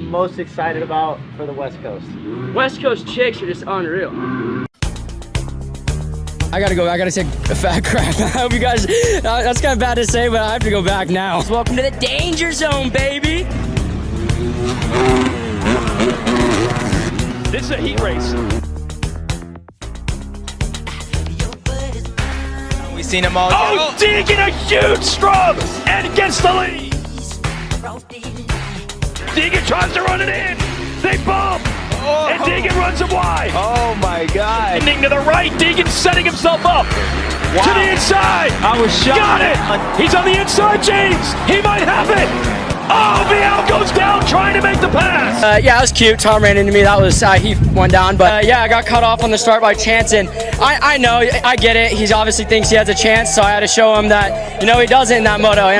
most excited about for the West Coast? West Coast chicks are just unreal. I gotta go. I gotta take a fat crap. I hope you guys. That's kind of bad to say, but I have to go back now. Welcome to the danger zone, baby. This is a heat race. We've seen them all. Oh, Deegan, a huge scrub and gets the lead. Deegan tries to run it in. They bump. And Deegan runs him wide. Oh my God. Ending to the right. Deegan setting himself up. Wow. To the inside. I was shocked. Got it. He's on the inside, James. He might have it. Oh, Vial goes down trying to make the pass. Yeah, that was cute. Tom ran into me. That was he went down, but yeah, I got cut off on the start by chance, and I know, I get it. He obviously thinks he has a chance, so I had to show him that he doesn't in that moto.